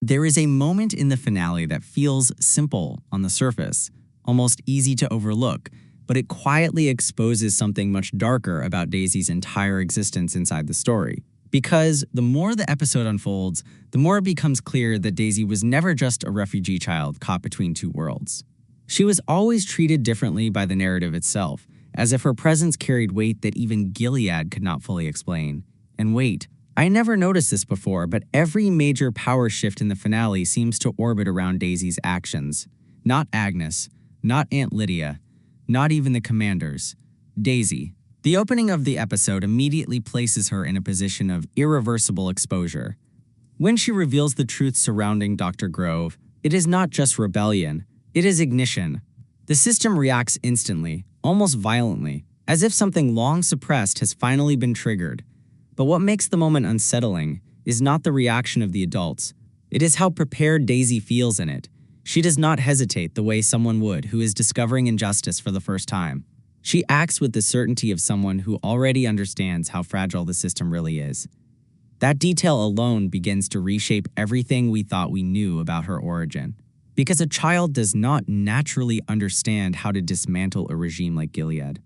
There is a moment in the finale that feels simple on the surface, almost easy to overlook, but it quietly exposes something much darker about Daisy's entire existence inside the story. Because the more the episode unfolds, the more it becomes clear that Daisy was never just a refugee child caught between two worlds. She was always treated differently by the narrative itself, as if her presence carried weight that even Gilead could not fully explain. And wait, I never noticed this before, but every major power shift in the finale seems to orbit around Daisy's actions. Not Agnes, not Aunt Lydia, not even the commanders. Daisy. The opening of the episode immediately places her in a position of irreversible exposure. When she reveals the truth surrounding Dr. Grove, it is not just rebellion, it is ignition. The system reacts instantly, almost violently, as if something long suppressed has finally been triggered. But what makes the moment unsettling is not the reaction of the adults. It is how prepared Daisy feels in it. She does not hesitate the way someone would who is discovering injustice for the first time. She acts with the certainty of someone who already understands how fragile the system really is. That detail alone begins to reshape everything we thought we knew about her origin. Because a child does not naturally understand how to dismantle a regime like Gilead,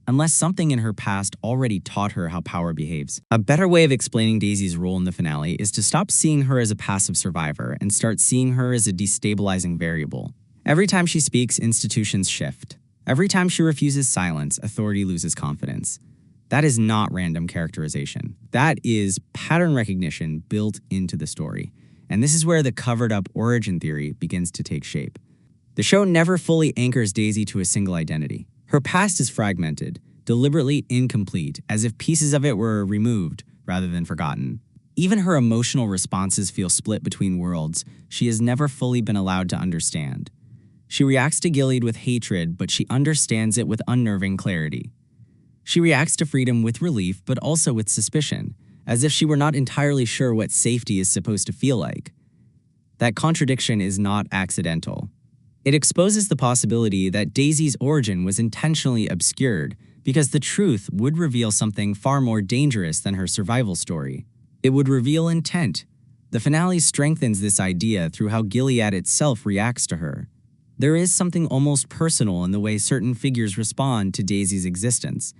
unless something in her past already taught her how power behaves. A better way of explaining Daisy's role in the finale is to stop seeing her as a passive survivor and start seeing her as a destabilizing variable. Every time she speaks, institutions shift. Every time she refuses silence, authority loses confidence. That is not random characterization. That is pattern recognition built into the story. And this is where the covered-up origin theory begins to take shape. The show never fully anchors Daisy to a single identity. Her past is fragmented, deliberately incomplete, as if pieces of it were removed rather than forgotten. Even her emotional responses feel split between worlds she has never fully been allowed to understand. She reacts to Gilead with hatred, but she understands it with unnerving clarity. She reacts to freedom with relief, but also with suspicion, as if she were not entirely sure what safety is supposed to feel like. That contradiction is not accidental. It exposes the possibility that Daisy's origin was intentionally obscured because the truth would reveal something far more dangerous than her survival story. It would reveal intent. The finale strengthens this idea through how Gilead itself reacts to her. There is something almost personal in the way certain figures respond to Daisy's existence.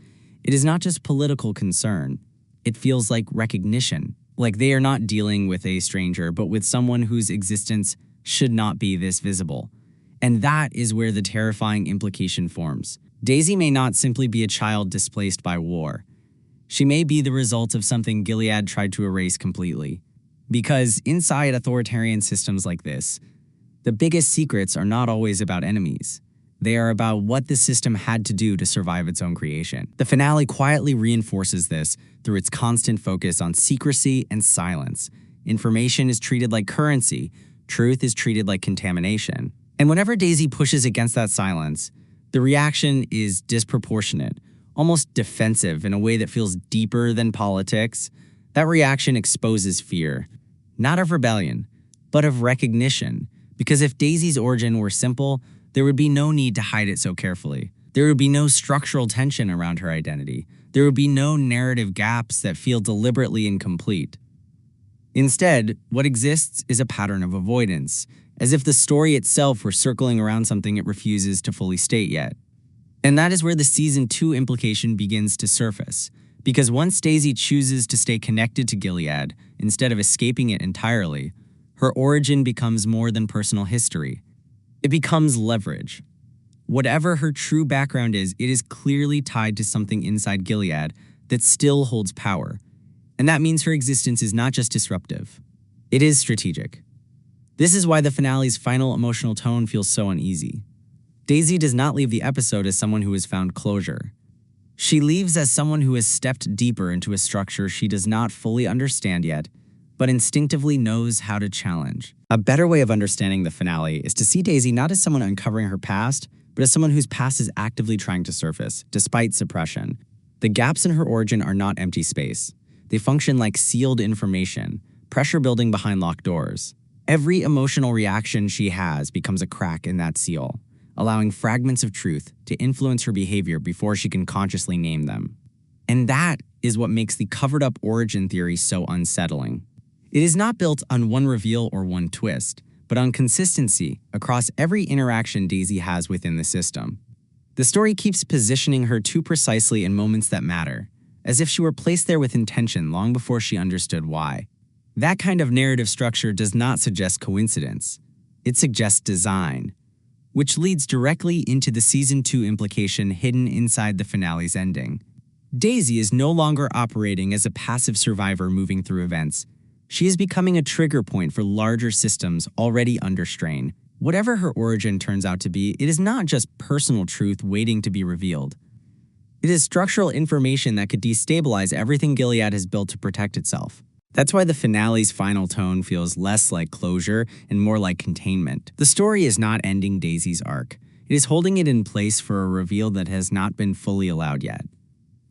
It is not just political concern. It feels like recognition, like they are not dealing with a stranger, but with someone whose existence should not be this visible. And that is where the terrifying implication forms. Daisy may not simply be a child displaced by war. She may be the result of something Gilead tried to erase completely. Because inside authoritarian systems like this, the biggest secrets are not always about enemies. They are about what the system had to do to survive its own creation. The finale quietly reinforces this through its constant focus on secrecy and silence. Information is treated like currency. Truth is treated like contamination. And whenever Daisy pushes against that silence, the reaction is disproportionate, almost defensive in a way that feels deeper than politics. That reaction exposes fear, not of rebellion, but of recognition. Because if Daisy's origin were simple, there would be no need to hide it so carefully. There would be no structural tension around her identity. There would be no narrative gaps that feel deliberately incomplete. Instead, what exists is a pattern of avoidance, as if the story itself were circling around something it refuses to fully state yet. And that is where the Season 2 implication begins to surface. Because once Daisy chooses to stay connected to Gilead, instead of escaping it entirely, her origin becomes more than personal history. It becomes leverage. Whatever her true background is, it is clearly tied to something inside Gilead that still holds power. And that means her existence is not just disruptive. It is strategic. This is why the finale's final emotional tone feels so uneasy. Daisy does not leave the episode as someone who has found closure. She leaves as someone who has stepped deeper into a structure she does not fully understand yet, but instinctively knows how to challenge. A better way of understanding the finale is to see Daisy not as someone uncovering her past, but as someone whose past is actively trying to surface, despite suppression. The gaps in her origin are not empty space. They function like sealed information, pressure building behind locked doors. Every emotional reaction she has becomes a crack in that seal, allowing fragments of truth to influence her behavior before she can consciously name them. And that is what makes the covered-up origin theory so unsettling. It is not built on one reveal or one twist, but on consistency across every interaction Daisy has within the system. The story keeps positioning her too precisely in moments that matter, as if she were placed there with intention long before she understood why. That kind of narrative structure does not suggest coincidence. It suggests design, which leads directly into the Season 2 implication hidden inside the finale's ending. Daisy is no longer operating as a passive survivor moving through events. She is becoming a trigger point for larger systems already under strain. Whatever her origin turns out to be, it is not just personal truth waiting to be revealed. It is structural information that could destabilize everything Gilead has built to protect itself. That's why the finale's final tone feels less like closure and more like containment. The story is not ending Daisy's arc. It is holding it in place for a reveal that has not been fully allowed yet.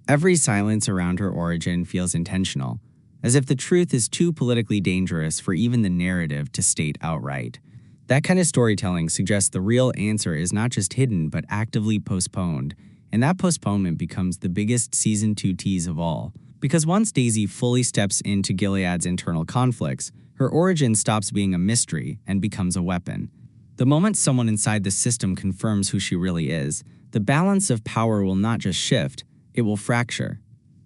Every silence around her origin feels intentional, as if the truth is too politically dangerous for even the narrative to state outright. That kind of storytelling suggests the real answer is not just hidden but actively postponed, and that postponement becomes the biggest Season 2 tease of all. Because once Daisy fully steps into Gilead's internal conflicts, her origin stops being a mystery and becomes a weapon. The moment someone inside the system confirms who she really is, the balance of power will not just shift, it will fracture.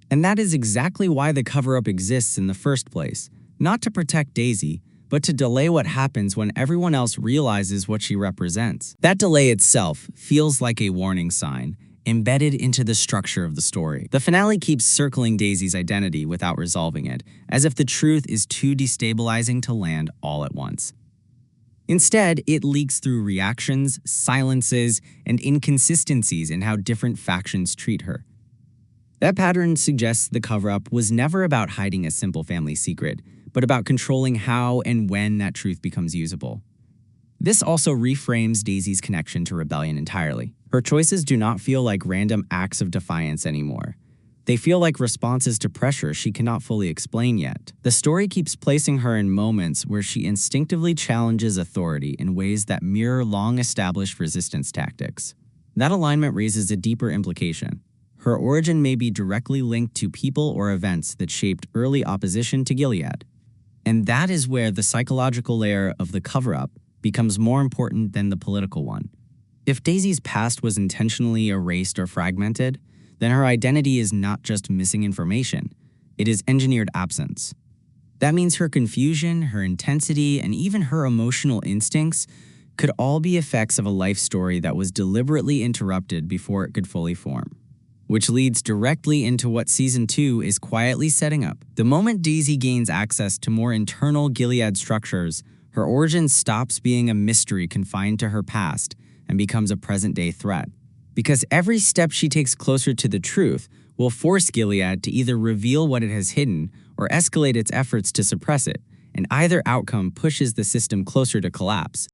And that is exactly why the cover-up exists in the first place, not to protect Daisy, but to delay what happens when everyone else realizes what she represents. That delay itself feels like a warning sign, embedded into the structure of the story. The finale keeps circling Daisy's identity without resolving it, as if the truth is too destabilizing to land all at once. Instead, it leaks through reactions, silences, and inconsistencies in how different factions treat her. That pattern suggests the cover-up was never about hiding a simple family secret, but about controlling how and when that truth becomes usable. This also reframes Daisy's connection to rebellion entirely. Her choices do not feel like random acts of defiance anymore. They feel like responses to pressure she cannot fully explain yet. The story keeps placing her in moments where she instinctively challenges authority in ways that mirror long-established resistance tactics. That alignment raises a deeper implication. Her origin may be directly linked to people or events that shaped early opposition to Gilead. And that is where the psychological layer of the cover-up becomes more important than the political one. If Daisy's past was intentionally erased or fragmented, then her identity is not just missing information, it is engineered absence. That means her confusion, her intensity, and even her emotional instincts could all be effects of a life story that was deliberately interrupted before it could fully form. Which leads directly into what Season 2 is quietly setting up. The moment Daisy gains access to more internal Gilead structures, her origin stops being a mystery confined to her past and becomes a present-day threat. Because every step she takes closer to the truth will force Gilead to either reveal what it has hidden or escalate its efforts to suppress it, and either outcome pushes the system closer to collapse.